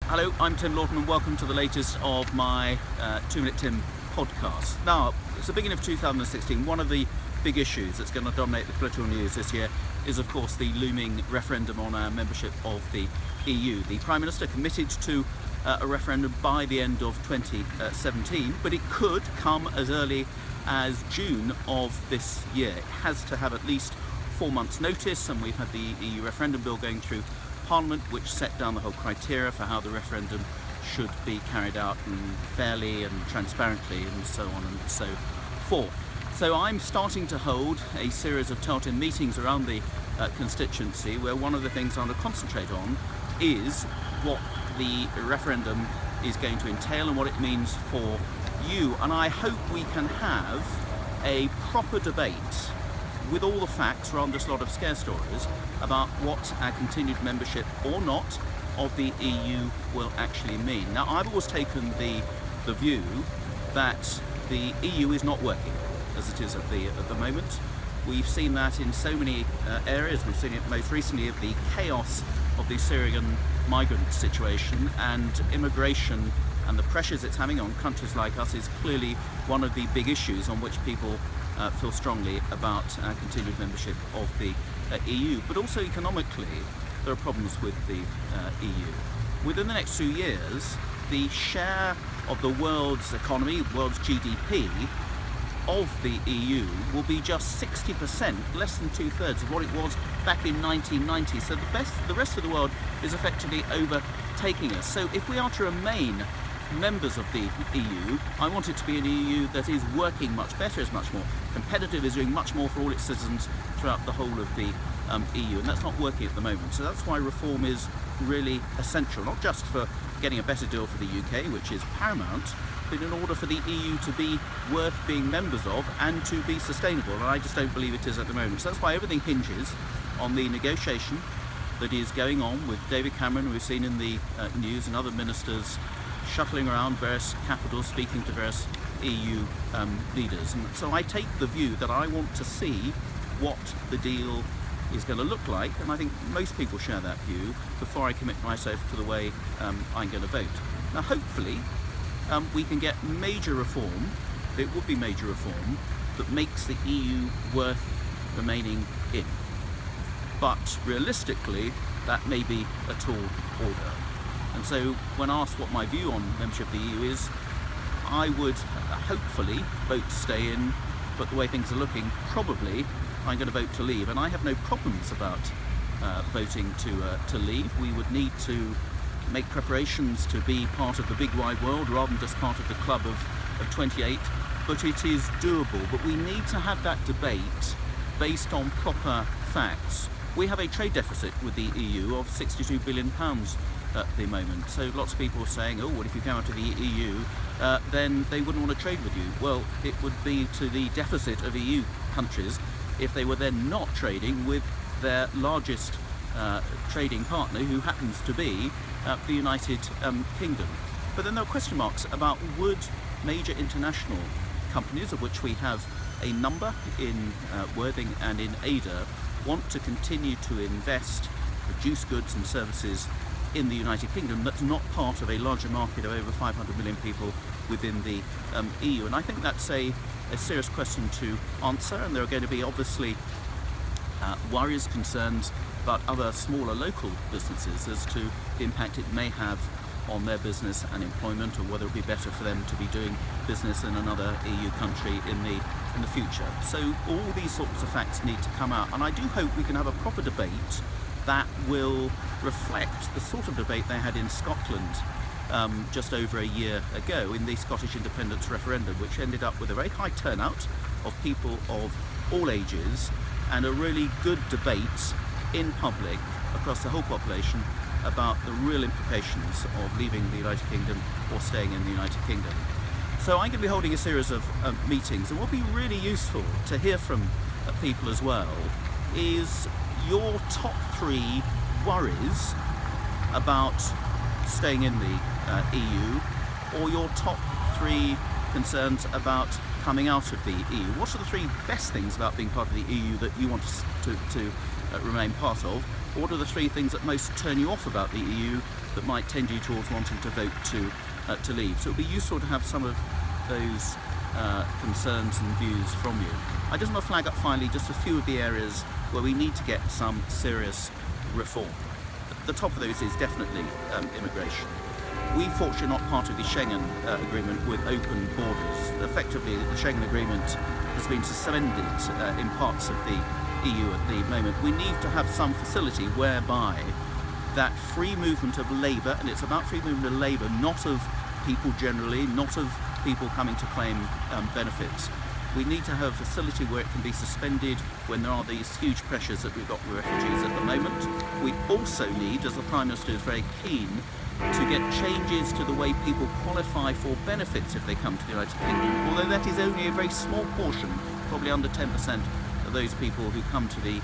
Hello, I'm Tim Loughton and welcome to the latest of my 2 Minute Tim podcast. Now, it's the beginning of 2016. One of the big issues that's going to dominate the political news this year is, of course, the looming referendum on our membership of the EU. The Prime Minister committed to a referendum by the end of 2017, but it could come as early as June of this year. It has to have at least 4 months' notice, and we've had the EU Referendum Bill going through Parliament, which set down the whole criteria for how the referendum should be carried out and fairly and transparently and so on and so forth. So I'm starting to hold a series of Loughton meetings around the constituency, where one of the things I want to concentrate on is what the referendum is going to entail and what it means for you. And I hope we can have a proper debate with all the facts, rather than just a lot of scare stories, about what our continued membership or not of the EU will actually mean. Now, I've always taken the view that the EU is not working as it is at the moment. We've seen that in so many areas. We've seen it most recently of the chaos of the Syrian migrant situation, and immigration and the pressures it's having on countries like us is clearly one of the big issues on which people feel strongly about our continued membership of the EU. But also economically, there are problems with the EU. Within the next 2 years, the share of the world's economy, world's GDP, of the EU will be just 60%, less than 2/3 of what it was back in 1990. So the rest of the world is effectively overtaking us. So if we are to remain members of the EU, I want it to be an EU that is working much better, is much more competitive, is doing much more for all its citizens throughout the whole of the EU, and that's not working at the moment. So that's why reform is really essential, not just for getting a better deal for the UK, which is paramount, but in order for the EU to be worth being members of and to be sustainable, and I just don't believe it is at the moment. So that's why everything hinges on the negotiation that is going on with David Cameron. We've seen in the news, and other ministers shuttling around various capitals, speaking to various EU leaders. And so I take the view that I want to see what the deal is going to look like, and I think most people share that view, before I commit myself to the way I'm going to vote. Now, hopefully, we can get major reform. It would be major reform that makes the EU worth remaining in. But realistically, that may be a tall order. And so when asked what my view on membership of the EU is, I would hopefully vote to stay in, but the way things are looking, probably I'm going to vote to leave. And I have no problems about voting to leave. We would need to make preparations to be part of the big wide world rather than just part of the club of 28, but it is doable. But we need to have that debate based on proper facts. We have a trade deficit with the EU of £62 billion at the moment. So lots of people are saying, oh, what if you came out to the EU, then they wouldn't want to trade with you. Well, it would be to the deficit of EU countries if they were then not trading with their largest trading partner, who happens to be the United Kingdom. But then there are question marks about, would major international companies, of which we have a number in Worthing and in Ada, want to continue to invest, produce goods and services in the United Kingdom that's not part of a larger market of over 500 million people within the EU? And I think that's a serious question to answer, and there are going to be obviously worries, concerns about other smaller local businesses as to the impact it may have on their business and employment, or whether it would be better for them to be doing business in another EU country in the future. So all these sorts of facts need to come out, and I do hope we can have a proper debate that will reflect the sort of debate they had in Scotland just over a year ago in the Scottish independence referendum, which ended up with a very high turnout of people of all ages and a really good debate in public across the whole population about the real implications of leaving the United Kingdom or staying in the United Kingdom. So I'm going to be holding a series of meetings, and what will be really useful to hear from people as well is your top 3 worries about staying in the EU, or your top 3 concerns about coming out of the EU. What are the 3 best things about being part of the EU that you want to remain part of? What are the three things that most turn you off about the EU that might tend you towards wanting to vote to leave? So it would be useful to have some of those concerns and views from you. I just want to flag up finally just a few of the areas where we need to get some serious reform. The top of those is definitely immigration. We fortunately not part of the Schengen agreement with open borders. Effectively, the Schengen agreement has been suspended in parts of the EU at the moment. We need to have some facility whereby that free movement of labour, and it's about free movement of labour, not of people generally, not of people coming to claim benefits. We need to have a facility where it can be suspended when there are these huge pressures that we've got with refugees at the moment. We also need, as the Prime Minister is very keen, to get changes to the way people qualify for benefits if they come to the United Kingdom, although that is only a very small portion, probably under 10% of those people who come to the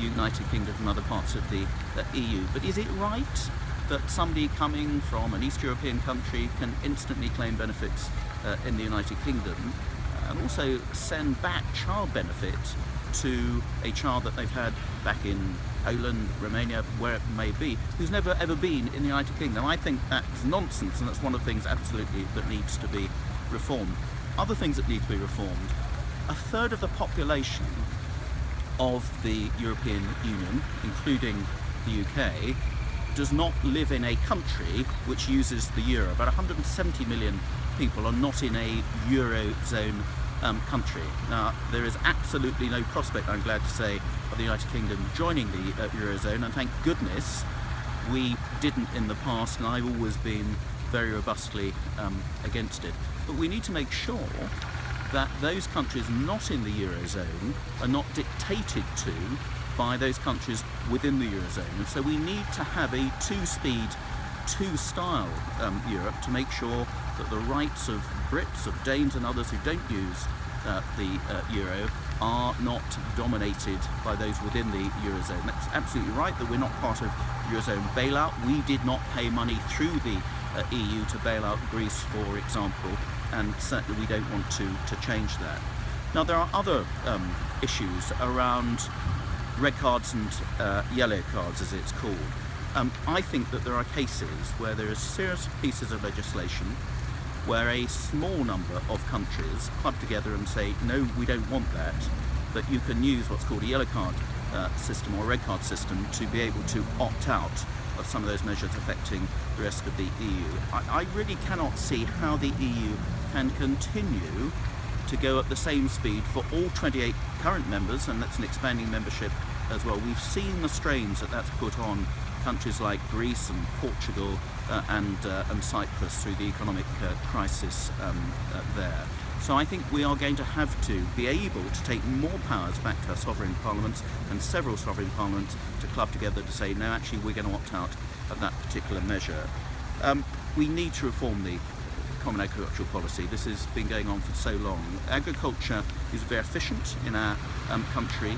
United Kingdom from other parts of the EU. But is it right that somebody coming from an East European country can instantly claim benefits in the United Kingdom and also send back child benefit to a child that they've had back in Poland, Romania, where it may be, who's never ever been in the United Kingdom? I think that's nonsense, and that's one of the things absolutely that needs to be reformed. Other things that need to be reformed: a third of the population of the European Union, including the UK, does not live in a country which uses the euro. About 170 million people are not in a Eurozone country. Now, there is absolutely no prospect, I'm glad to say, of the United Kingdom joining the Eurozone, and thank goodness we didn't in the past, and I've always been very robustly against it. But we need to make sure that those countries not in the Eurozone are not dictated to by those countries within the Eurozone. And so we need to have a two-speed, two-style Europe to make sure that the rights of Brits, of Danes and others who don't use the euro are not dominated by those within the Eurozone. That's absolutely right that we're not part of Eurozone bailout. We did not pay money through the EU to bail out Greece, for example, and certainly we don't want to change that. Now, there are other issues around red cards and yellow cards, as it's called. I think that there are cases where there are serious pieces of legislation where a small number of countries club together and say, no, we don't want that, that you can use what's called a yellow card system or a red card system to be able to opt out of some of those measures affecting the rest of the EU. I really cannot see how the EU can continue to go at the same speed for all 28 current members, and that's an expanding membership as well. We've seen the strains that that's put on countries like Greece and Portugal and Cyprus through the economic crisis there. So I think we are going to have to be able to take more powers back to our sovereign parliaments, and several sovereign parliaments to club together to say, no, actually we're going to opt out of that particular measure. We need to reform the common agricultural policy. This has been going on for so long. Agriculture is very efficient in our country.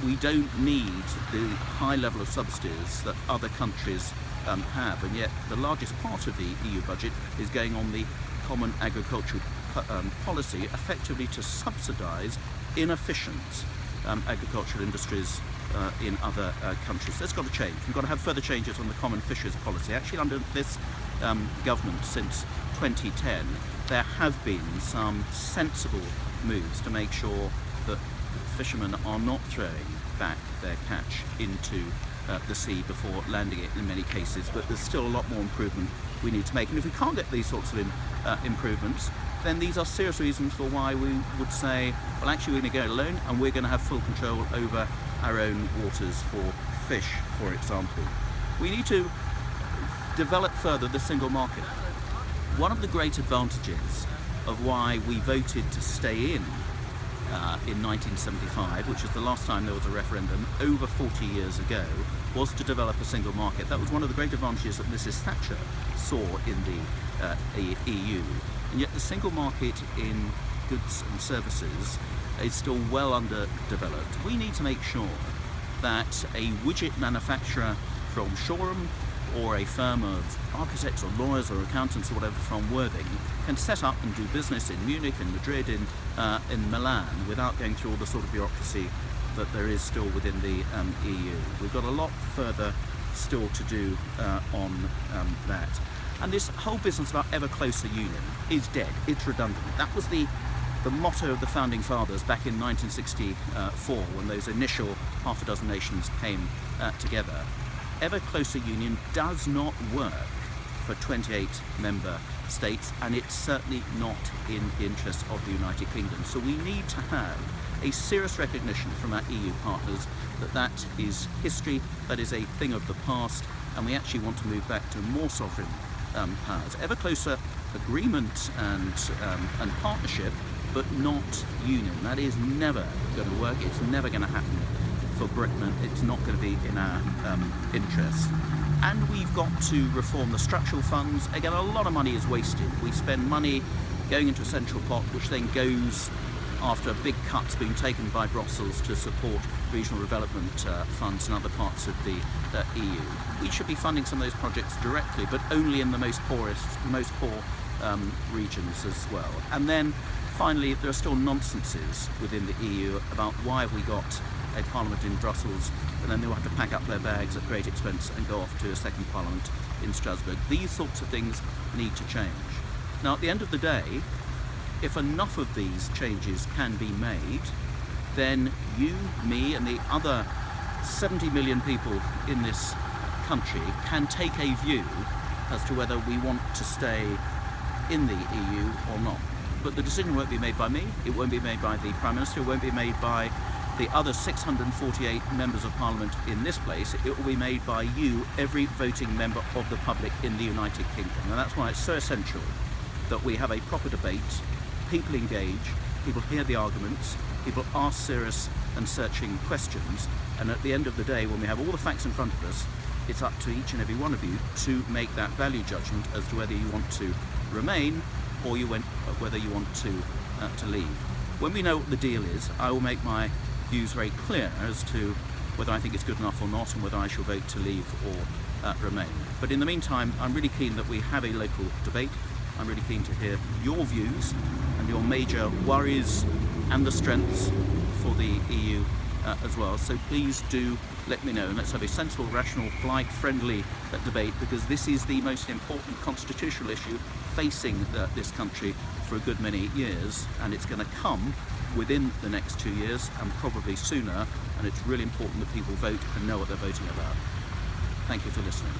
We don't need the high level of subsidies that other countries have, and yet the largest part of the EU budget is going on the common agricultural policy, effectively to subsidise inefficient agricultural industries in other countries. That's got to change. We've got to have further changes on the common fisheries policy. Actually, under this government since 2010, there have been some sensible moves to make sure that fishermen are not throwing back their catch into the sea before landing it in many cases, but there's still a lot more improvement we need to make. And if we can't get these sorts of improvements, then these are serious reasons for why we would say, well, actually we're going to go alone and we're going to have full control over our own waters for fish, for example. We need to develop further the single market. One of the great advantages of why we voted to stay in 1975, which was the last time there was a referendum over 40 years ago, was to develop a single market. That was one of the great advantages that Mrs. Thatcher saw in the EU. And yet the single market in goods and services is still well underdeveloped. We need to make sure that a widget manufacturer from Shoreham or a firm of architects or lawyers or accountants or whatever from Worthing can set up and do business in Munich and Madrid, in Milan, without going through all the sort of bureaucracy that there is still within the EU. We've got a lot further still to do on that. And this whole business about ever closer union is dead. It's redundant. That was the motto of the Founding Fathers back in 1964 when those initial half a dozen nations came together. Ever closer union does not work for 28 member states, and it's certainly not in the interest of the United Kingdom. So we need to have a serious recognition from our EU partners that that is history, that is a thing of the past, and we actually want to move back to more sovereign powers. Ever closer agreement and partnership, but not union. That is never going to work. It's never going to happen for Britain. It's not going to be in our interest. And we've got to reform the structural funds. Again, a lot of money is wasted. We spend money going into a central pot, which then goes after big cuts being taken by Brussels to support regional development funds in other parts of the EU. We should be funding some of those projects directly, but only in the most poor regions as well. And then finally, there are still nonsenses within the EU about why have we got a parliament in Brussels and then they'll have to pack up their bags at great expense and go off to a second parliament in Strasbourg. These sorts of things need to change. Now, at the end of the day, if enough of these changes can be made, then you, me, and the other 70 million people in this country can take a view as to whether we want to stay in the EU or not. But the decision won't be made by me, it won't be made by the Prime Minister, it won't be made by the other 648 members of Parliament in this place. It will be made by you, every voting member of the public in the United Kingdom. And that's why it's so essential that we have a proper debate, people engage, people hear the arguments, people ask serious and searching questions, and at the end of the day, when we have all the facts in front of us, it's up to each and every one of you to make that value judgment as to whether you want to remain or whether you want to leave. When we know what the deal is, I will make my views very clear as to whether I think it's good enough or not and whether I shall vote to leave or remain. But in the meantime, I'm really keen that we have a local debate. I'm really keen to hear your views and your major worries and the strengths for the EU as well. So please do let me know, and let's have a sensible, rational, polite, friendly debate, because this is the most important constitutional issue facing this country for a good many years, and it's going to come within the next 2 years and probably sooner, and it's really important that people vote and know what they're voting about. Thank you for listening.